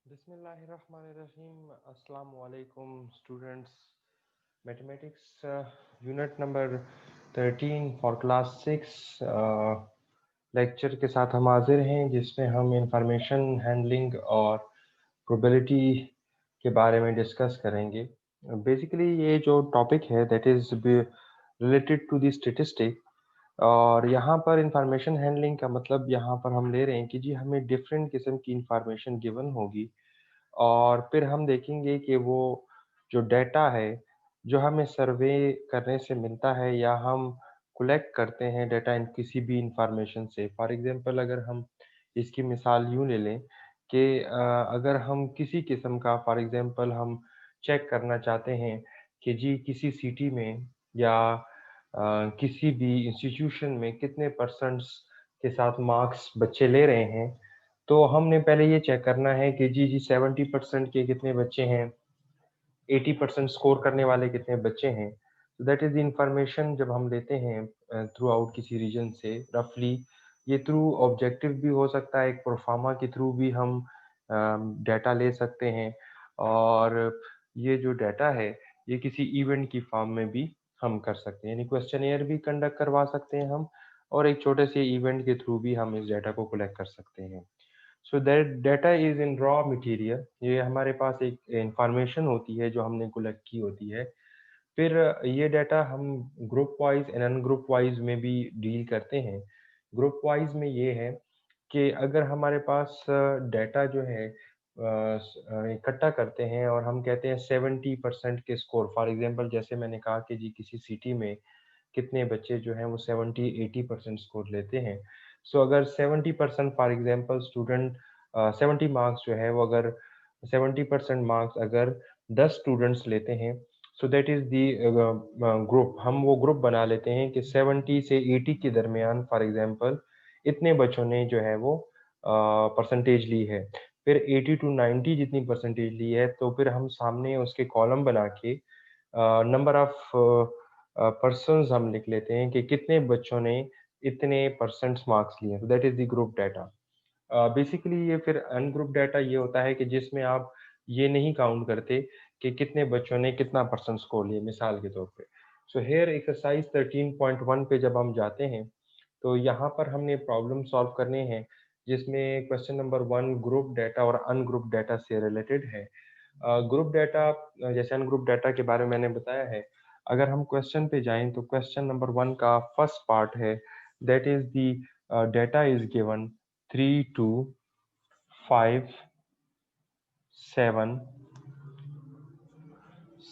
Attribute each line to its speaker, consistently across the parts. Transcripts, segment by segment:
Speaker 1: Bismillahirrahmanirrahim. Assalamu alaikum students. Mathematics unit number 13 for class 6 lecture के साथ हम हाजिर हैं जिसमें हम इंफॉर्मेशन हैंडलिंग और प्रोबेबिलिटी के बारे में डिस्कस करेंगे। बेसिकली ये जो टॉपिक है that is related to the statistic और यहाँ पर इंफॉर्मेशन हैंडलिंग का मतलब यहाँ पर हम ले रहे हैं कि जी हमें डिफरेंट किस्म की इंफॉर्मेशन गिवन होगी और फिर हम देखेंगे कि वो जो डेटा है, जो हमें सर्वे करने से मिलता है या हम कलेक्ट करते हैं डेटा इन किसी भी इंफॉर्मेशन से। फॉर एग्जांपल अगर हम इसकी मिसाल यूँ ले लें कि अगर हम किसी किस्म का फॉर एग्जांपल हम चेक करना चाहते हैं कि जी किसी सिटी में या किसी भी इंस्टीट्यूशन में कितने परसेंट्स के साथ मार्क्स बच्चे ले रहे हैं, तो हमने पहले ये चेक करना है कि जी 70% के कितने बच्चे हैं, 80% स्कोर करने वाले कितने बच्चे हैं। तो दैट इज़ द इंफॉर्मेशन जब हम लेते हैं थ्रू आउट किसी रीजन से रफली, ये थ्रू ऑब्जेक्टिव भी हो सकता है, एक प्रोफार्मा के थ्रू भी हम डाटा ले सकते हैं और ये जो डाटा है, ये किसी इवेंट की फॉर्म में भी हम कर सकते हैं, यानी क्वेश्चनेयर भी कंडक्ट करवा सकते हैं हम और एक छोटे से इवेंट के थ्रू भी हम इस डाटा को कलेक्ट कर सकते हैं। So that data is in raw material, ये हमारे पास एक इंफॉर्मेशन होती है जो हमने कलेक्ट की होती है। फिर ये डाटा हम group wise and ungroup wise में भी डील करते हैं। ग्रुप वाइज में ये है कि अगर हमारे पास डाटा जो है इकट्ठा करते हैं और हम कहते हैं 70% के स्कोर, फॉर एग्जांपल जैसे मैंने कहा कि जी किसी सिटी में कितने बच्चे जो हैं वो 70-80% स्कोर लेते हैं। सो अगर 70% फॉर एग्जांपल स्टूडेंट 70 मार्क्स जो है वो अगर 70% मार्क्स अगर 10 स्टूडेंट्स लेते हैं, so that is the group, हम वो ग्रुप बना लेते हैं कि 70 से 80 के दरमियान फॉर एग्जांपल इतने बच्चों ने जो है वो परसेंटेज ली है। फिर 80 टू 90 जितनी परसेंटेज ली है तो फिर हम सामने उसके कॉलम बना के नंबर ऑफ पर्सन्स हम लिख लेते हैं कि कितने बच्चों ने इतने परसेंट्स मार्क्स लिए, तो that is the group data. Basically ये फिर अनग्रुप डाटा ये होता है कि जिसमें आप ये नहीं काउंट करते कि कितने बच्चों ने कितना परसेंट स्कोर लिए, मिसाल के तौर पे। सो हेयर एक्सरसाइज 13.1 पे जब हम जाते हैं तो यहाँ पर हमने प्रॉब्लम सॉल्व करने हैं जिसमें क्वेश्चन नंबर 1 ग्रुप डाटा और अनग्रुप डाटा से रिलेटेड है। ग्रुप डाटा जैसे अनग्रुप डाटा के बारे में मैंने बताया है। अगर हम क्वेश्चन पे जाएं तो क्वेश्चन नंबर 1 का फर्स्ट पार्ट है, that is the data is given 3 2 5 7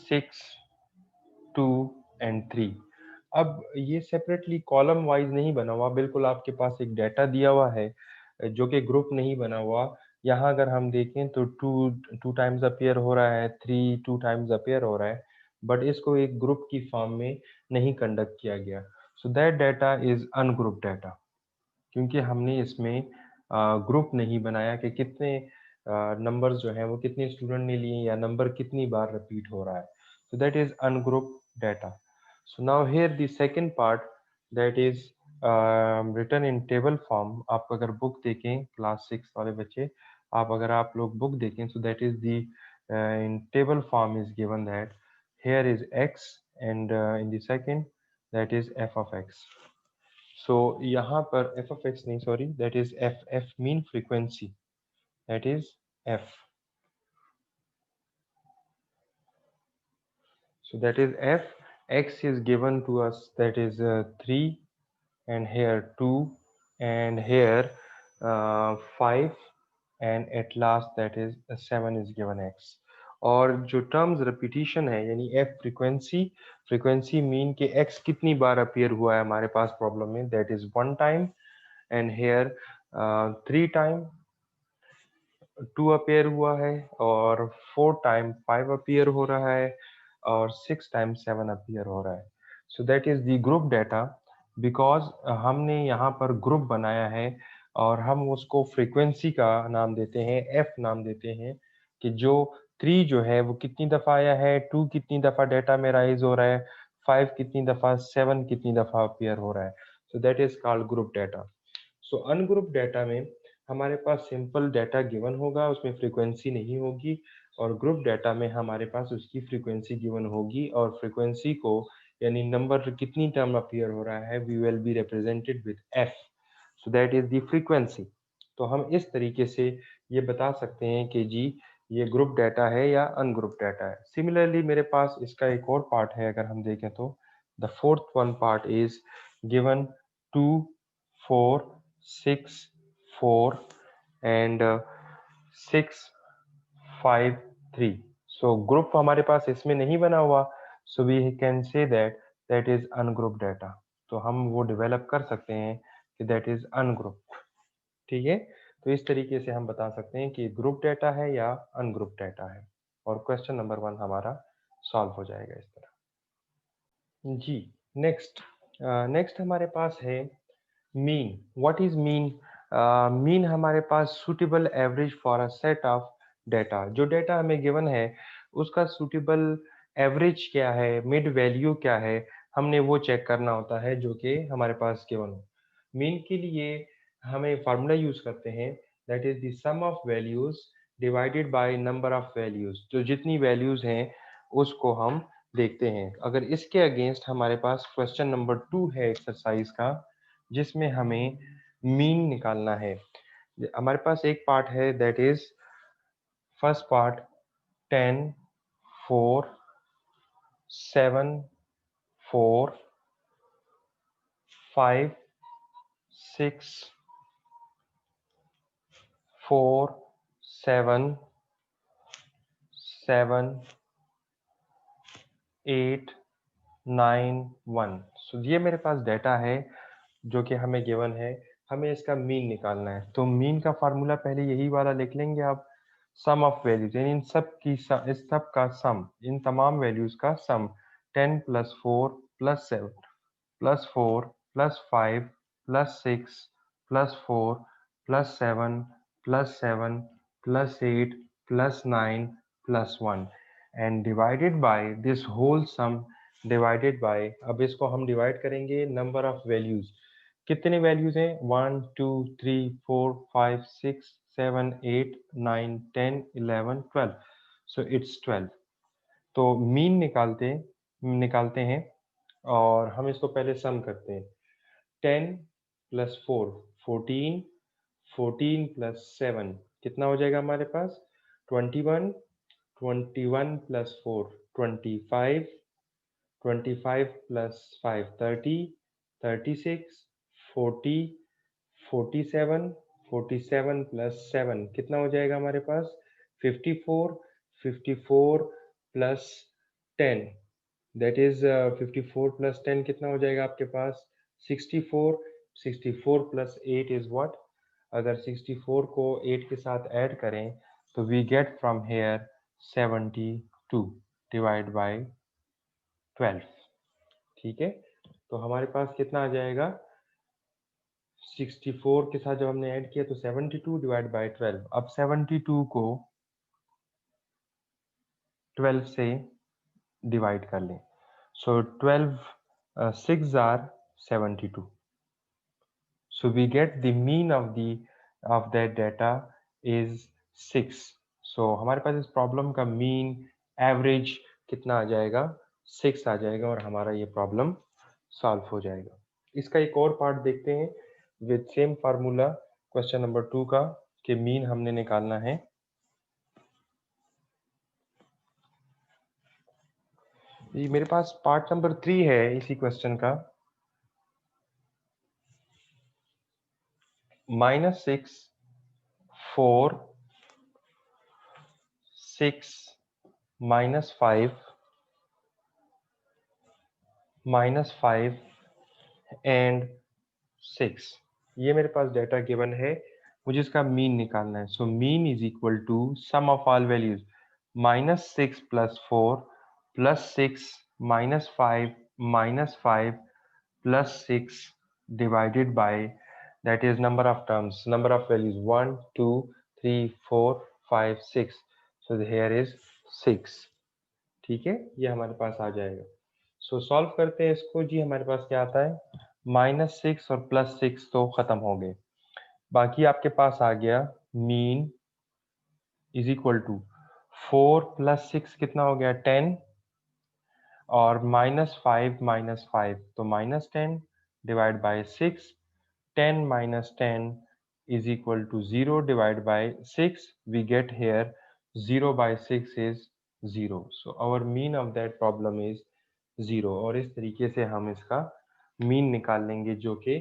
Speaker 1: 6 2 and 3। अब ये सेपरेटली कॉलम वाइज नहीं बना हुआ, बिल्कुल आपके पास एक डाटा दिया हुआ है जो कि ग्रुप नहीं बना हुआ। यहाँ अगर हम देखें तो टू टाइम्स अपीयर हो रहा है, 3 टू टाइम्स अपीयर हो रहा है, बट इसको एक ग्रुप की फॉर्म में नहीं कंडक्ट किया गया। So that data is ungroup data, क्योंकि हमने इसमें ग्रुप नहीं बनाया कि कितने नंबर्स जो हैं वो कितने स्टूडेंट ने लिए या नंबर कितनी बार रिपीट हो रहा है। So that is ungroup data. So now here the second part, that is written in table form. आप अगर बुक देखें क्लास 6 वाले बच्चे, अगर आप लोग बुक देखें, सो that is the in table form is given that here is x and in the second that is f of x. So यहाँ पर f of x नहीं, sorry, that is f mean frequency, that is f. So that is f. X is given to us, that is 3, and here 2, and here 5, and at last that is 7 is given x. और जो terms repetition है यानी f frequency, frequency mean के x कितनी बार appear हुआ है हमारे पास प्रॉब्लम में, that is 1 time, and here 3 time 2 appear हुआ है, और 4 टाइम 5 अपीयर हो रहा है, और 6 टाइम 7 अपीयर हो रहा है। So that is the group data, because हमने यहाँ पर ग्रुप बनाया है और हम उसको फ्रीक्वेंसी का नाम देते हैं, एफ नाम देते हैं, कि जो 3 जो है वो कितनी दफ़ा आया है, 2 कितनी दफ़ा डाटा में राइज हो रहा है, 5 कितनी दफ़ा, 7 कितनी दफ़ा अपीयर हो रहा है। So that is called group data. So ungroup data में हमारे पास सिंपल डाटा गिवन होगा, उसमें फ्रीक्वेंसी नहीं होगी, और ग्रुप डाटा में हमारे पास उसकी फ्रीक्वेंसी गिवन होगी, और फ्रीक्वेंसी को यानी नंबर कितनी टर्म अपीयर हो रहा है we will be represented with f, so that is the frequency. तो हम इस तरीके से ये बता सकते हैं कि जी ये ग्रुप डाटा है या अनग्रुप डाटा है। सिमिलरली मेरे पास इसका एक और पार्ट है, अगर हम देखें तो the fourth one part is given 2 4 6 4 and 6 5 3। So group हमारे पास इसमें नहीं बना हुआ, so we can say that that is ungroup data. तो हम वो डेवलप कर सकते हैं कि दैट इज अनग्रुप। ठीक है, तो इस तरीके से हम बता सकते हैं कि ग्रुप डाटा है या अनग्रुप डाटा है, और क्वेश्चन नंबर 1 हमारा सॉल्व हो जाएगा इस तरह। जी, नेक्स्ट नेक्स्ट हमारे पास है mean. What is mean? Mean हमारे पास suitable average for a set of data. जो डाटा हमें गिवन है उसका सुटेबल एवरेज क्या है, मिड वैल्यू क्या है, हमने वो चेक करना होता है जो कि हमारे पास गिवन हो। मीन के लिए हमें फार्मूला यूज करते हैं, that is the sum of values divided by number of values. जो जितनी वैल्यूज हैं उसको हम देखते हैं। अगर इसके अगेंस्ट हमारे पास क्वेश्चन नंबर 2 है एक्सरसाइज का, जिसमें हमें मीन निकालना है। हमारे पास एक पार्ट है दैट इज फर्स्ट पार्ट 10 4 7 4 5 6 4 7 7 8 9 1। सो ये मेरे पास डाटा है जो कि हमें गिवन है, हमें इसका मीन निकालना है। तो मीन का फार्मूला पहले यही वाला लिख लेंगे आप, सम ऑफ वैल्यूज, यानी इन सब की इस सब का सम, इन तमाम वैल्यूज का sum. 10 plus 4 plus 7 plus 4 plus 5 plus 6 plus 4 plus 7 plus 7 plus 8 plus 9 plus 1 and divided by this whole sum divided by, अब इसको हम डिवाइड करेंगे नंबर ऑफ वैल्यूज। कितने वैल्यूज हैं? 1 2 3 4 5 6 7 8 9 10 11 12। So it's 12। तो मीन निकालते हैं, और हम इसको पहले सम करते हैं। 10 प्लस 4 14, 14 प्लस 7 कितना हो जाएगा हमारे पास? 21, 21 प्लस 4 25, 25 प्लस 5 30, 36 40, 47, 47 प्लस 7 कितना हो जाएगा हमारे पास? 54, 54 प्लस 10 दैट इज 54 प्लस 10 कितना हो जाएगा आपके पास? 64, 64 प्लस 8 इज व्हाट? अगर 64 को 8 के साथ ऐड करें तो we get from here 72 divide by 12। ठीक है, तो हमारे पास कितना आ जाएगा? 64 के साथ जब हमने ऐड किया तो 72 डिवाइड बाय 12। अब 72 को 12 से डिवाइड कर लें, सो 12 6 are 72। So we get the mean of that data is 6। So हमारे पास इस प्रॉब्लम का मीन एवरेज कितना आ जाएगा? 6 आ जाएगा, और हमारा ये प्रॉब्लम सॉल्व हो जाएगा। इसका एक और पार्ट देखते हैं with same formula question number 2 का, कि मीन हमने निकालना है। ये मेरे पास पार्ट नंबर 3 है इसी क्वेश्चन का। -6 4 6 -5 -5 एंड 6, ये मेरे पास डाटा गिवन है, मुझे इसका मीन निकालना है। So mean is equal to sum of all values, -6 plus 4 plus 6 -5 -5 plus 6 divided by, that is number of terms, number of values 1 2 3 4 5 6। So here is 6। ठीक है, ये हमारे पास आ जाएगा। सो सॉल्व करते हैं इसको जी। हमारे पास क्या आता है? -6 और +6 तो खत्म हो गए। बाकी आपके पास आ गया मीन इज इक्वल टू 4 + 6 कितना हो गया 10 और -5 तो -10 divide bye 6 10 minus 10 is equal to 0 divided by 6. We get here 0 by 6 is 0. So our mean of that problem is 0. और इस तरीके से हम इसका मीन निकाल लेंगे जो कि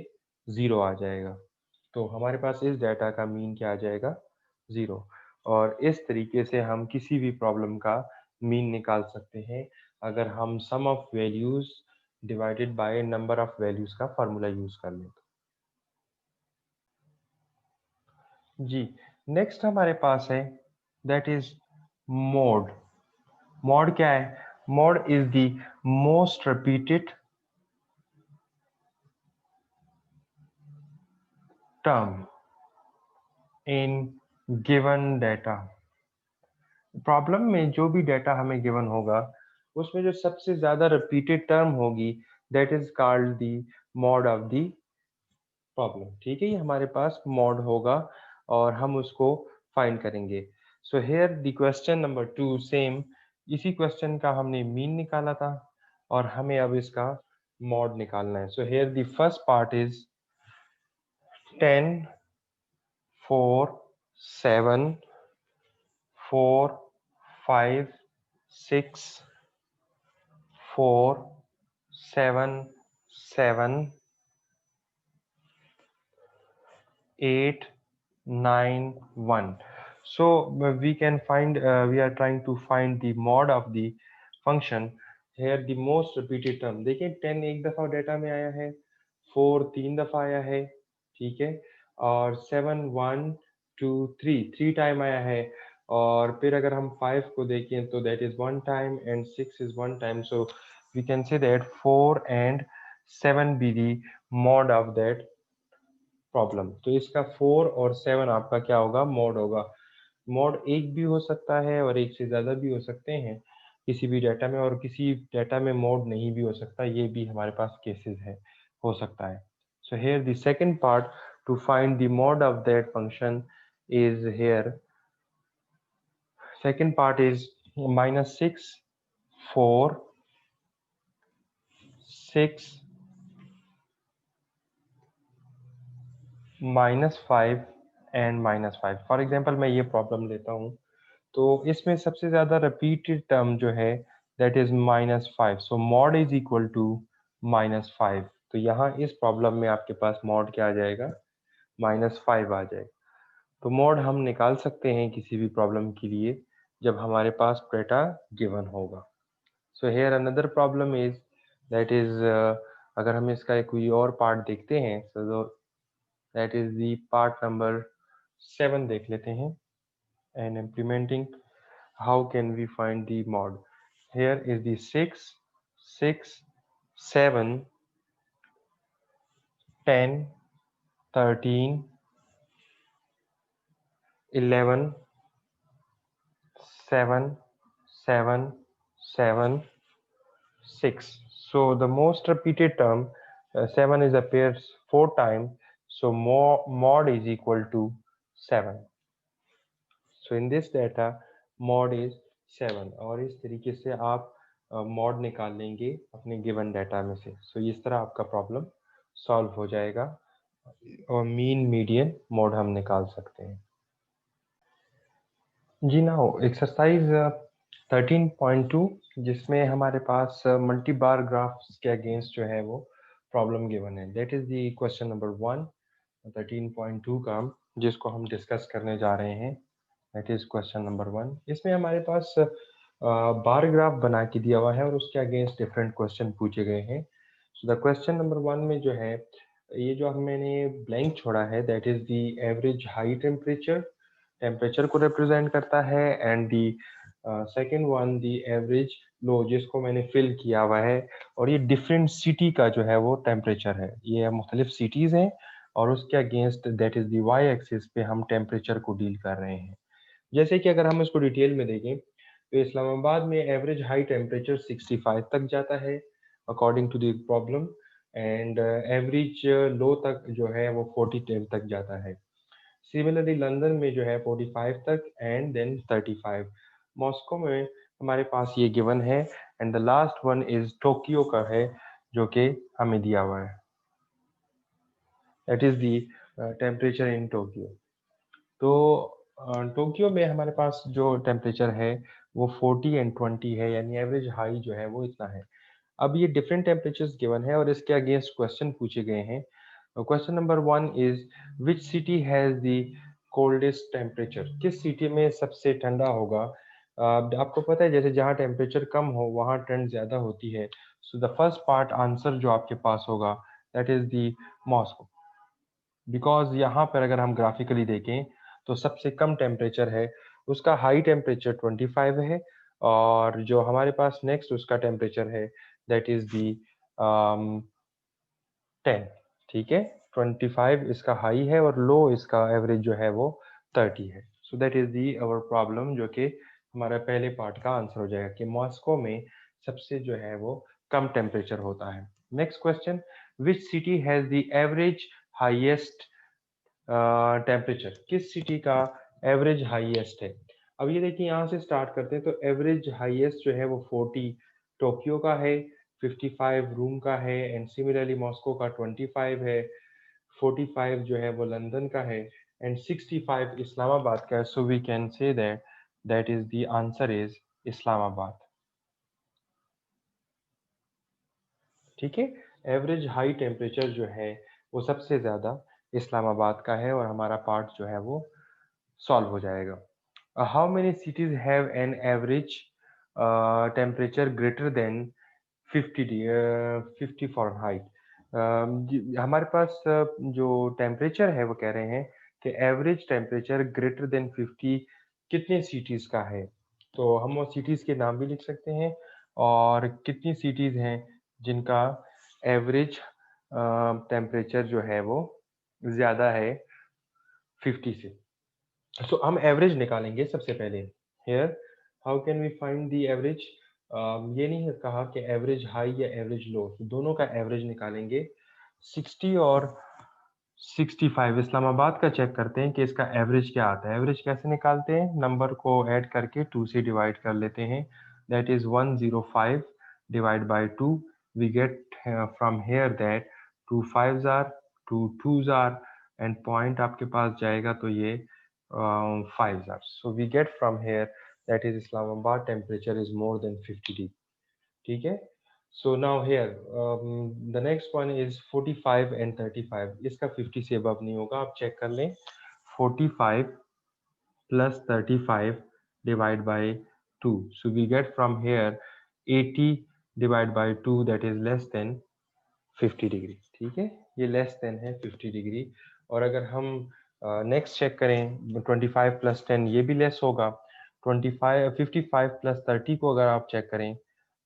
Speaker 1: 0 आ जाएगा। तो हमारे पास इस डाटा का मीन क्या आ जाएगा 0। और इस तरीके से हम किसी भी प्रॉब्लम का मीन निकाल सकते हैं अगर हम sum of values divided by number of values का फार्मूला यूज कर लें। जी, नेक्स्ट हमारे पास है दैट इज मोड। मोड क्या है? Mode is the most repeated term in given data. Problem में जो भी डाटा हमें गिवन होगा उसमें जो सबसे ज्यादा रिपीटेड टर्म होगी that is called the mode of the problem. ठीक है, ये हमारे पास मोड होगा और हम उसको फाइंड करेंगे। So here the question number 2 same, इसी क्वेश्चन का हमने मीन निकाला था और हमें अब इसका मोड निकालना है। So here the first part is 10 4 7 4 5 6 4 7 7 8 9 1. So we can find we are trying to find the mod of the function। here the most repeated term देखिए 10 एक दफा डेटा में आया है, 4 3 दफा आया है, ठीक है, और 7 1 2 3 3 टाइम आया है, और फिर अगर हम 5 को देखें तो that is 1 time and 6 is 1 time। so we can say that 4 and 7 be the mod of that problem. तो इसका 4 और 7 आपका क्या होगा मोड होगा। मोड एक भी हो सकता है और एक से ज्यादा भी हो सकते हैं किसी भी डाटा में, और किसी डाटा में मोड नहीं भी हो सकता, ये भी हमारे पास केसेस है, हो सकता है। So here the second part two find the mode of that function is here second part is -6 4 6 -5 and -5। For example मैं ये प्रॉब्लम लेता हूँ तो इसमें सबसे ज्यादा रिपीटेड टर्म जो है that is -5। So mode is equal to -5। तो यहाँ इस प्रॉब्लम में आपके पास मॉड क्या आ जाएगा -5 आ जाएगा। तो मॉड हम निकाल सकते हैं किसी भी प्रॉब्लम के लिए जब हमारे पास डेटा गिवन होगा। So here another problem is that is अगर हम इसका एक कोई और पार्ट देखते हैं तो that is the part number 7 देख लेते हैं and implementing how can we find the mod? Here is the 6 6 7 10 13 11 7 7 7 6। So the most repeated term 7 is appears 4 times, so mod is equal to 7। so in this data mod is 7 और इस तरीके से आप mod निकाल लेंगे अपने given data में से। so इस तरह आपका प्रॉब्लम सॉल्व हो जाएगा और मीन मीडियन मोड हम निकाल सकते हैं। जी ना हो एक्सरसाइज 13.2 जिसमें हमारे पास मल्टी बार ग्राफ्स के अगेंस्ट जो है वो प्रॉब्लम गिवन है। That is the question number 1 13.2 का जिसको हम डिस्कस करने जा रहे हैं। That is question number 1। इसमें हमारे पास बार ग्राफ बना के दिया हुआ है और उसके अगेंस्ट डिफरेंट क्वेश्चन पूछे गए हैं। सो द क्वेश्चन नंबर 1 में जो है ये जो मैंने ब्लैंक छोड़ा है that is the average high temperature, temperature को रिप्रेजेंट करता है, and the second one the average low जिसको मैंने फिल किया हुआ है, और ये डिफरेंट सिटी का जो है वो टेम्परेचर है, ये मुख्तलिफ सिटीज हैं और उसके against that is the Y axis पे हम टेम्परेचर को डील कर रहे हैं। जैसे कि अगर हम इसको डिटेल में देखें तो इस्लामाबाद में एवरेज हाई टेम्परेचर 65 तक जाता है according to the problem, and average low तक जो है वो 40 तक जाता है। सिमिलरली लंदन में जो है 45 तक एंड देन 35। मॉस्को में हमारे पास ये गिवन है and the last one is Tokyo का है जो कि हमें दिया हुआ है, that is the temperature in Tokyo. तो टोक्यो में हमारे पास जो टेम्परेचर है वो 40 एंड 20 है, यानी एवरेज हाई जो है वो इतना है। अब ये डिफरेंट टेम्परेचर्स गिवन है और इसके अगेंस्ट क्वेश्चन पूछे गए हैं। Question number 1 is which city has the coldest temperature, किस सिटी में सबसे ठंडा होगा। आपको पता है जैसे जहाँ टेम्परेचर कम हो वहाँ ठंड ज्यादा होती है। So the first part answer जो आपके पास होगा that is the Moscow, because यहाँ पर अगर हम ग्राफिकली देखें तो सबसे कम टेम्परेचर है, उसका हाई टेम्परेचर 25 है और जो हमारे पास नेक्स्ट उसका टेम्परेचर है दैट इज दी 10। ठीक है, 25 इसका हाई है और लो इसका एवरेज जो है वो 30 है। So that is the our problem, जो कि हमारा पहले पार्ट का आंसर हो जाएगा कि मॉस्को में सबसे जो है वो कम टेम्परेचर होता है। Next question, which city has the average highest temperature, किस सिटी का एवरेज हाईएस्ट है। अब ये देखिए यहाँ से स्टार्ट करते हैं, तो एवरेज हाईएस्ट जो है वो 40 टोक्यो का है, 55 रूम का है एंड सिमिलरली मॉस्को का 25 है, 45 जो है वो लंदन का है एंड 65 इस्लामाबाद का है। So we can say that that is the answer is Islamabad. ठीक है, एवरेज हाई टेम्परेचर जो है वो सबसे ज्यादा इस्लामाबाद का है और हमारा पार्ट जो है वो सॉल्व हो जाएगा। How many cities have an average temperature greater than 50 Fahrenheit? हमारे पास जो टेम्परेचर है वो कह रहे हैं कि एवरेज टेम्परेचर ग्रेटर देन 50 कितने सिटीज का है। तो हम वो सिटीज के नाम भी लिख सकते हैं और कितनी सिटीज हैं जिनका एवरेज टेम्परेचर जो है वो ज्यादा है 50 से। सो हम एवरेज निकालेंगे सबसे पहले। Here how can we find the average, ये नहीं कहा कि एवरेज हाई या एवरेज लो, दोनों का एवरेज निकालेंगे। 60 और 65 इस्लामाबाद का चेक करते हैं कि इसका एवरेज क्या आता है। एवरेज कैसे निकालते हैं, नंबर को ऐड करके 2 से डिवाइड कर लेते हैं, that is 105 divide bye 2। We get from here that 2 5s are 2 2s are and point आपके पास जाएगा तो ये 5s are. So we get from here that is Islamabad temperature is more than 50 degree. ठीक है, so now here the next one is 45 and 35, इसका 50 से above नहीं होगा, आप चेक कर लें। 45 plus 35 divide by 2, so we get from here 80 divide by 2 that is less than 50 degree. ठीक है, ये लेस देन है 50 डिग्री। और अगर हम नेक्स्ट चेक करें 25 प्लस 10 ये भी लेस होगा। 25 55 प्लस 30 को अगर आप चेक करें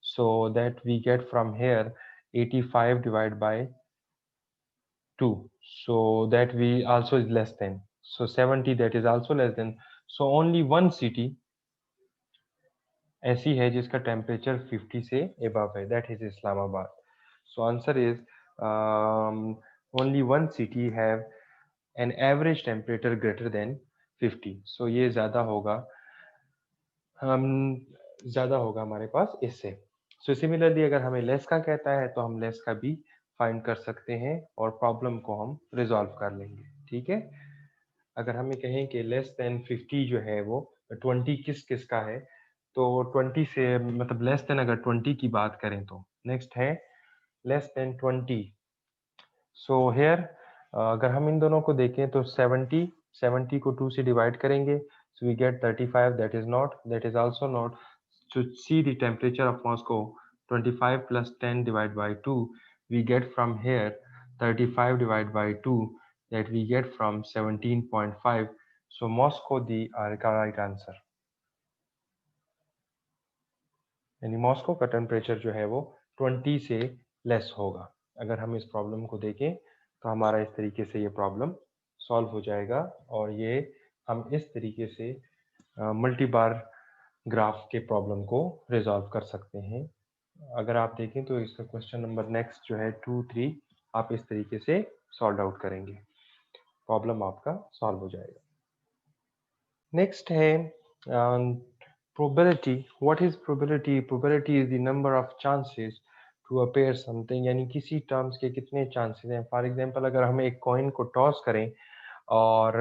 Speaker 1: so that we get from here 85 divide bye 2, so that we also is less than, so 70 that is also less than, so only one city ऐसी है जिसका टेम्परेचर 50 से above है, that is Islamabad. So answer is only one city have an average temperature greater than 50। So ये ज़्यादा होगा हमारे पास इससे। So similarly अगर हमें लेस का कहता है तो हम लेस का भी फाइंड कर सकते हैं और प्रॉब्लम को हम रिजॉल्व कर लेंगे। ठीक है, अगर हमें कहें कि लेस देन 50 जो है वो 20 किस किस का है, तो 20 से मतलब लेस देन अगर 20 की बात करें तो नेक्स्ट है लेस देन 20। सो हेयर अगर हम इन दोनों को देखें तो 70 को 2 से डिवाइड करेंगे, so we get 35, that is not, that is also not. To see the temperature of Moscow 25 plus 10 divide bye 2, we get from here 35 डिवाइड bye 2 that we get from 17.5, so Moscow the right answer, यानी Moscow का temperature जो है वो 20 से less होगा। अगर हम इस प्रॉब्लम को देखें तो हमारा इस तरीके से ये प्रॉब्लम सॉल्व हो जाएगा और ये हम इस तरीके से मल्टी बार ग्राफ के प्रॉब्लम को रिजॉल्व कर सकते हैं। अगर आप देखें तो इसका क्वेश्चन नंबर नेक्स्ट जो है 2 3 आप इस तरीके से सॉल्व आउट करेंगे। प्रॉब्लम आपका सॉल्व हो जाएगा। नेक्स्ट है probability. What is probability? Probability is the number of chances to appear something, यानी किसी टर्म्स के कितने चांसेस हैं। फॉर एग्जांपल अगर हम एक कॉइन को टॉस करें और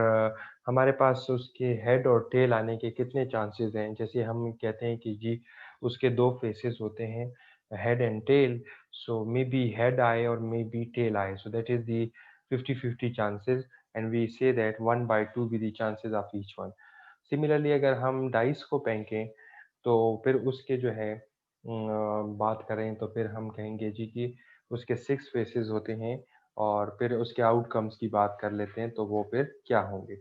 Speaker 1: हमारे पास उसके हेड और टेल आने के कितने चांसेस हैं, जैसे हम कहते हैं कि जी उसके दो फेसेस होते हैं, head and tail, so maybe head आए और मे बी टेल आए, so that is the 50-50 chances, and we say that 1/2 be the chances of each one. Similarly अगर हम डाइस को फेंकें तो फिर उसके जो है बात करें तो फिर हम कहेंगे जी कि उसके 6 फेसेस होते हैं, और फिर उसके आउटकम्स की बात कर लेते हैं तो वो फिर क्या होंगे।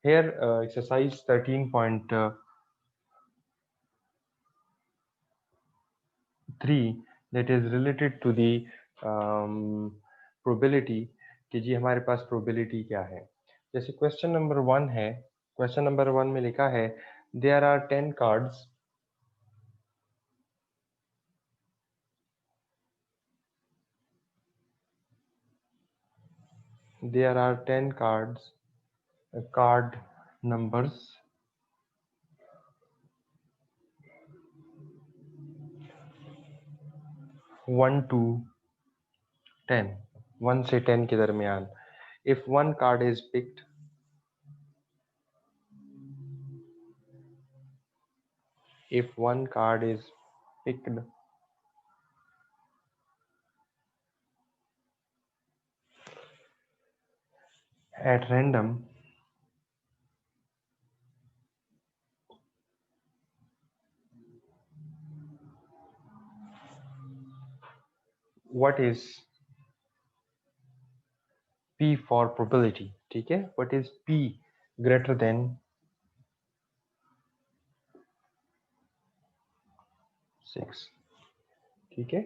Speaker 1: Here exercise 13.3 that is related to the probability कि जी हमारे पास प्रोबेबिलिटी क्या है। जैसे क्वेश्चन नंबर 1 है, क्वेश्चन नंबर 1 में लिखा है there are 10 cards, there are 10 cards, card numbers 1 to 10, 1 से 10 के दरमियान। if one card is picked, if one card is picked at random, what is p for probability? ठीक है, what is p greater than 6? ठीक है,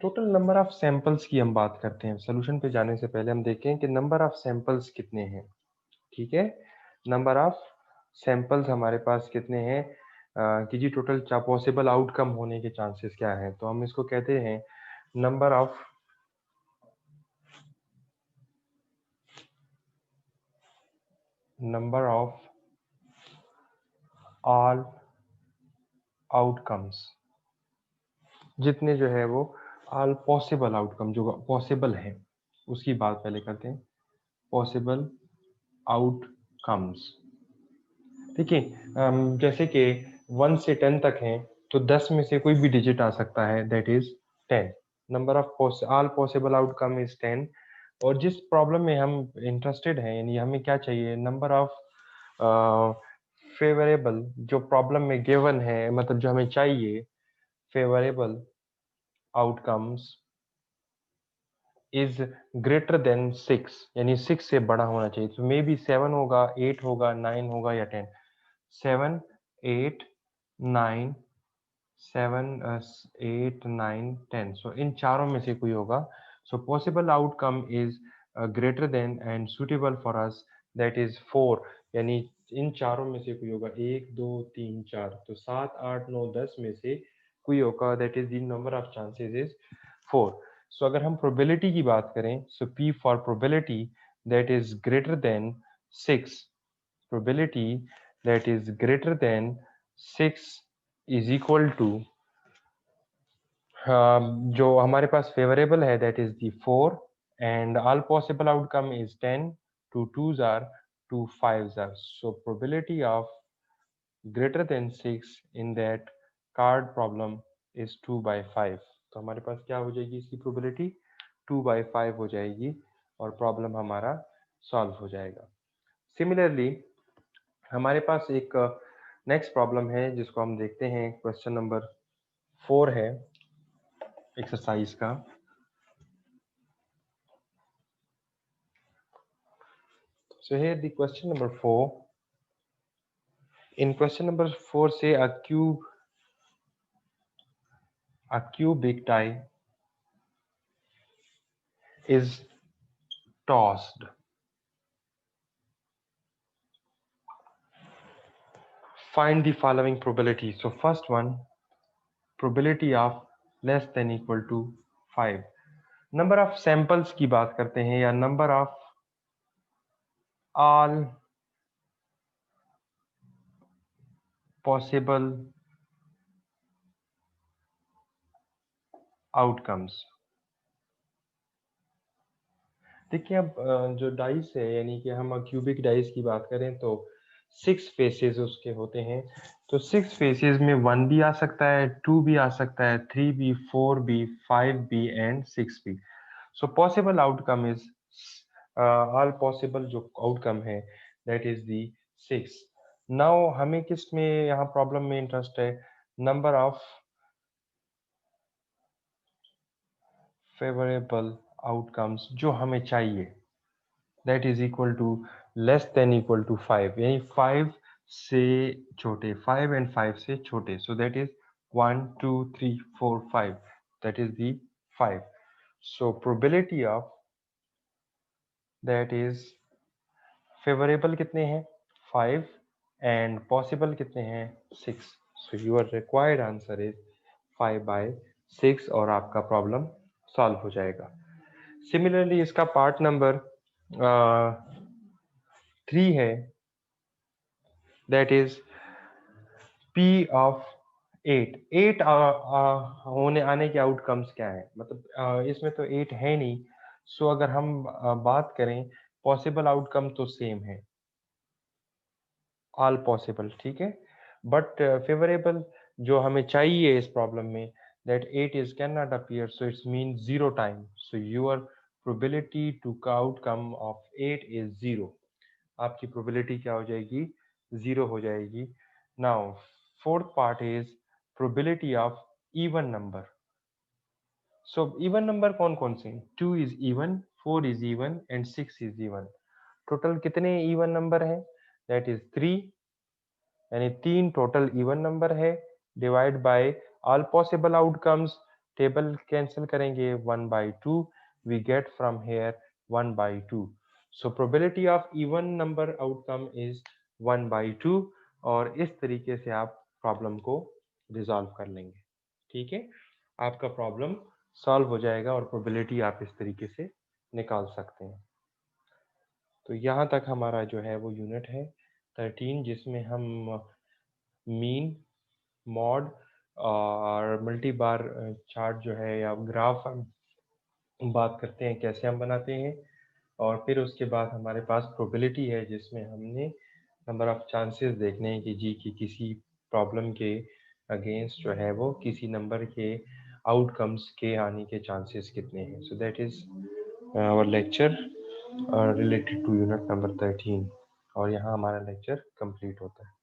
Speaker 1: total number of samples की हम बात करते हैं। सोल्यूशन पे जाने से पहले हम देखें कि नंबर ऑफ सैंपल्स कितने हैं। ठीक है, नंबर ऑफ सैंपल्स हमारे पास कितने हैं कि जी टोटल पॉसिबल आउटकम होने के चांसेस क्या हैं, तो हम इसको कहते हैं नंबर ऑफ ऑल आउटकम्स, जितने जो है वो ऑल पॉसिबल आउटकम जो पॉसिबल है उसकी बात पहले करते हैं, पॉसिबल आउटकम्स। देखिए जैसे कि 1 से 10 तक हैं तो 10 में से कोई भी डिजिट आ सकता है, that is 10। Number of all possible outcome is 10। और जिस प्रॉब्लम में हम इंटरेस्टेड हैं, यानी हमें क्या चाहिए, नंबर ऑफ फेवरेबल, जो प्रॉब्लम में गिवन है, मतलब जो हमें चाहिए favourable outcomes is greater than 6, यानी 6 से बड़ा होना चाहिए। तो मे बी 7 होगा, 8 होगा, 9 होगा या 10। 7, 8, 9, 7, 8, 9, 10, सो इन चारों में से कोई होगा। So possible outcome is greater than and suitable for us, that is 4, यानी इन चारों में से कोई होगा, 1, 2, 3, 4, तो 7, 8, 9, 10 में से कोई होगा, that is the number of chances is 4। सो अगर हम प्रोबेबिलिटी की बात करें, सो P for probability that is greater than 6, probability that is greater than 6 is equal to जो हमारे पास फेवरेबल है that is the 4, and all possible outcome is 10, 2 2s are 2 5s are, so probability of greater than 6 in that card problem is 2/5। तो हमारे पास क्या हो जाएगी इसकी probability, 2/5 हो जाएगी, और प्रॉब्लम हमारा सॉल्व हो जाएगा। सिमिलरली हमारे पास एक नेक्स्ट प्रॉब्लम है जिसको हम देखते हैं, क्वेश्चन नंबर 4 है एक्सरसाइज का। So here the question number 4. In question number 4 say a cubic die is tossed. Find the following probability. So first one, probability of less than equal to 5. Number of samples की बात करते हैं, या number of all possible outcomes। देखिए अब जो dice है यानी कि हम क्यूबिक डाइस की बात करें तो 6 फेसेस उसके होते हैं। तो 6 फेसेस में 1 भी आ सकता है, 2 भी आ सकता है, 3 भी, 4 भी, 5 भी एंड 6 भी। So possible outcome is all possible जो आउटकम है दैट इज दी 6। नाउ हमें किस में यहाँ प्रॉब्लम में इंटरेस्ट है? नंबर ऑफ फेवरेबल आउटकम्स जो हमें चाहिए that is equal to less than equal to 5, यानी 5 से छोटे, 5 एंड 5 से छोटे। सो that is 1 2 3 4 5, that is the 5। So probability of that is favourable कितने हैं? 5 एंड पॉसिबल कितने हैं? 6। So your required answer is 5/6 और आपका प्रॉब्लम सॉल्व हो जाएगा। सिमिलरली इसका पार्ट नंबर 3 है दैट इज P ऑफ 8। 8 होने आने के आउटकम्स क्या है? मतलब इसमें तो 8 है नहीं। सो अगर हम बात करें पॉसिबल आउटकम तो सेम है, ऑल पॉसिबल, ठीक है। बट फेवरेबल जो हमें चाहिए इस प्रॉब्लम में that 8 is can not appear, so it's mean 0 time. So your probability to outcome of 8 is 0। आपकी प्रोबेबिलिटी क्या हो जाएगी? 0 हो जाएगी। Now fourth part is probability of even number. So even number कौन कौन से हैं? 2 is even, 4 is even and 6 is even. Total कितने इवन नंबर हैं? दैट इज 3, यानी 3 टोटल इवन नंबर है। Divide by all possible outcomes, table cancel करेंगे 1/2, we get from here 1/2। So probability of even number outcome is 1/2 और इस तरीके से आप प्रॉब्लम को रिजॉल्व कर लेंगे, ठीक है। आपका प्रॉब्लम सॉल्व हो जाएगा और प्रोबेबिलिटी आप इस तरीके से निकाल सकते हैं। तो यहाँ तक हमारा जो है वो यूनिट है 13, जिसमें हम मीन, मॉड और मल्टी बार चार्ट जो है या ग्राफ हम बात करते हैं कैसे हम बनाते हैं। और फिर उसके बाद हमारे पास प्रोबेबिलिटी है जिसमें हमने नंबर ऑफ चांसेस देखने हैं कि जी कि किसी प्रॉब्लम के अगेंस्ट जो है वो किसी नंबर के आउटकम्स के आने के चांसेस कितने हैं। So that is our lecture related to unit number 13 और यहाँ हमारा लेक्चर कंप्लीट होता है।